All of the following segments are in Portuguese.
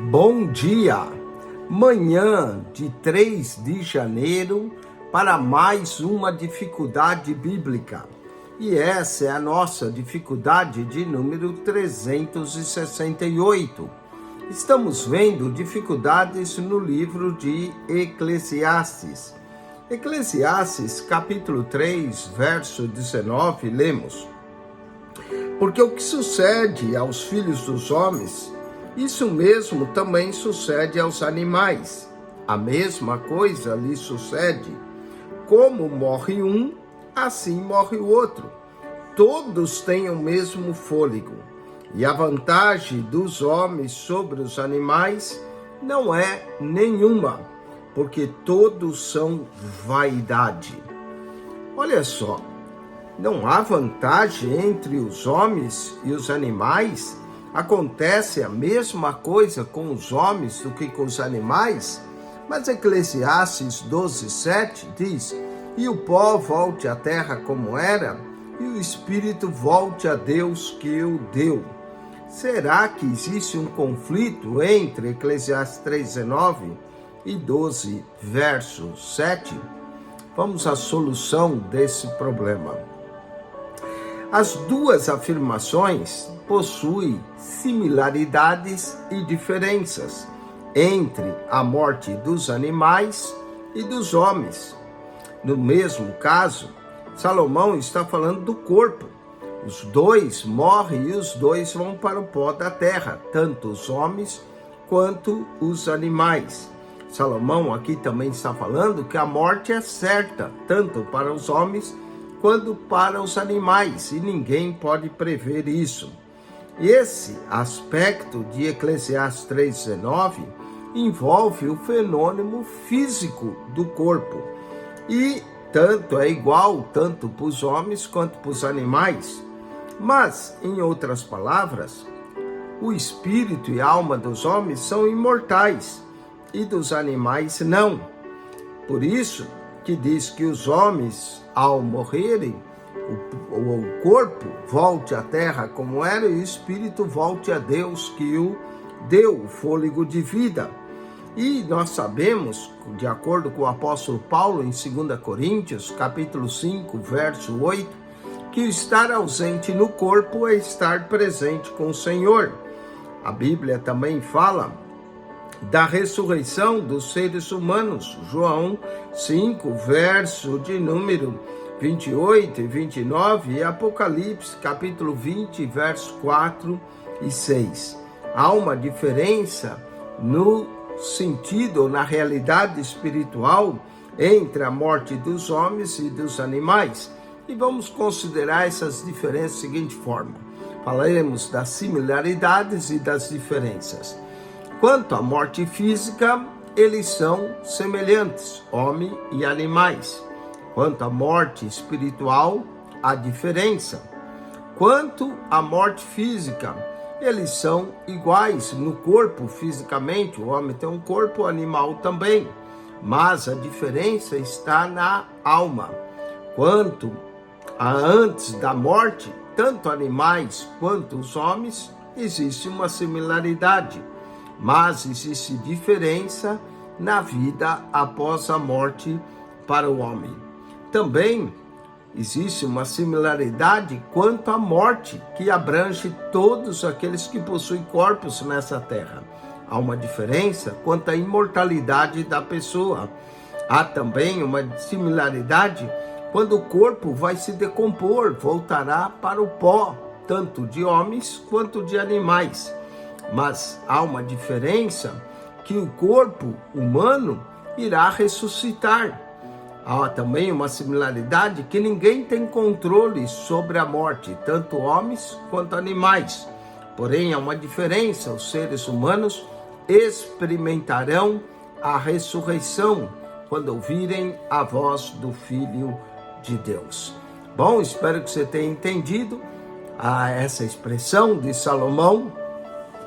Bom dia! Manhã de 3 de janeiro para mais uma dificuldade bíblica. E essa é a nossa dificuldade de número 368. Estamos vendo dificuldades no livro de Eclesiastes. Eclesiastes, capítulo 3, verso 19, lemos: Porque o que sucede aos filhos dos homens, isso mesmo também sucede aos animais. A mesma coisa lhe sucede. Como morre um, assim morre o outro. Todos têm o mesmo fôlego. E a vantagem dos homens sobre os animais não é nenhuma, porque todos são vaidade. Olha só, não há vantagem entre os homens e os animais? Acontece a mesma coisa com os homens do que com os animais? Mas Eclesiastes 12:7 diz: E o pó volte à terra como era, e o espírito volte a Deus que o deu. Será que existe um conflito entre Eclesiastes 3:19 e 12, verso 7? Vamos à solução desse problema. As duas afirmações possuem similaridades e diferenças entre a morte dos animais e dos homens. No mesmo caso, Salomão está falando do corpo. Os dois morrem e os dois vão para o pó da terra, tanto os homens quanto os animais. Salomão aqui também está falando que a morte é certa, tanto para os homens quanto para os animais, e ninguém pode prever isso. Esse aspecto de Eclesiastes 3:19 envolve o fenômeno físico do corpo, e tanto é igual tanto para os homens quanto para os animais. Mas, em outras palavras, o espírito e a alma dos homens são imortais e dos animais não. Por isso que diz que os homens, ao morrerem, o corpo volte à terra como era e o espírito volte a Deus que o deu, o fôlego de vida. E nós sabemos, de acordo com o apóstolo Paulo em 2 Coríntios, capítulo 5, verso 8, que estar ausente no corpo é estar presente com o Senhor. A Bíblia também fala da ressurreição dos seres humanos. João 5, verso de número 28 e 29, e Apocalipse, capítulo 20, verso 4 e 6. Há uma diferença no sentido, na realidade espiritual, entre a morte dos homens e dos animais. E vamos considerar essas diferenças da seguinte forma. Falaremos das similaridades e das diferenças. Quanto à morte física, eles são semelhantes, homem e animais. Quanto à morte espiritual, há diferença. Quanto à morte física, eles são iguais no corpo fisicamente. O homem tem um corpo, o animal também. Mas a diferença está na alma. Quanto a antes da morte, tanto animais quanto os homens, existe uma similaridade. Mas existe diferença na vida após a morte para o homem. Também existe uma similaridade quanto à morte, que abrange todos aqueles que possuem corpos nessa terra. Há uma diferença quanto à imortalidade da pessoa. Há também uma similaridade quando o corpo vai se decompor, voltará para o pó, tanto de homens quanto de animais. Mas há uma diferença que o corpo humano irá ressuscitar. Há também uma similaridade que ninguém tem controle sobre a morte, tanto homens quanto animais. Porém, há uma diferença: os seres humanos experimentarão a ressurreição quando ouvirem a voz do Filho de Deus. Bom, espero que você tenha entendido essa expressão de Salomão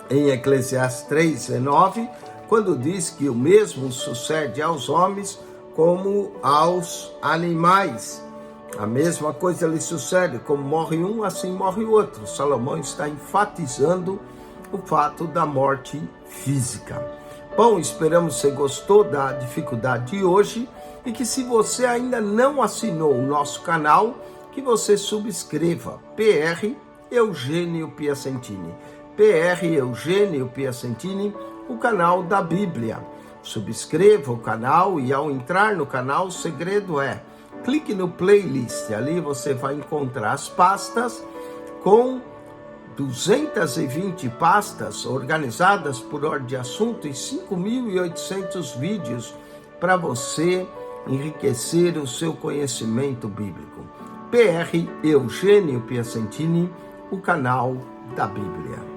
em Eclesiastes 3:19, quando diz que o mesmo sucede aos homens como aos animais. A mesma coisa lhe sucede, como morre um, assim morre o outro. Salomão está enfatizando o fato da morte física. Bom, esperamos que você gostou da dificuldade de hoje e que, se você ainda não assinou o nosso canal, que você subscreva PR Eugênio Piacentini. PR Eugênio Piacentini, o canal da Bíblia. Subscreva o canal e, ao entrar no canal, o segredo é: clique no playlist. Ali você vai encontrar as pastas com 220 pastas organizadas por ordem de assunto e 5.800 vídeos para você enriquecer o seu conhecimento bíblico. PR Eugênio Piacentini, o canal da Bíblia.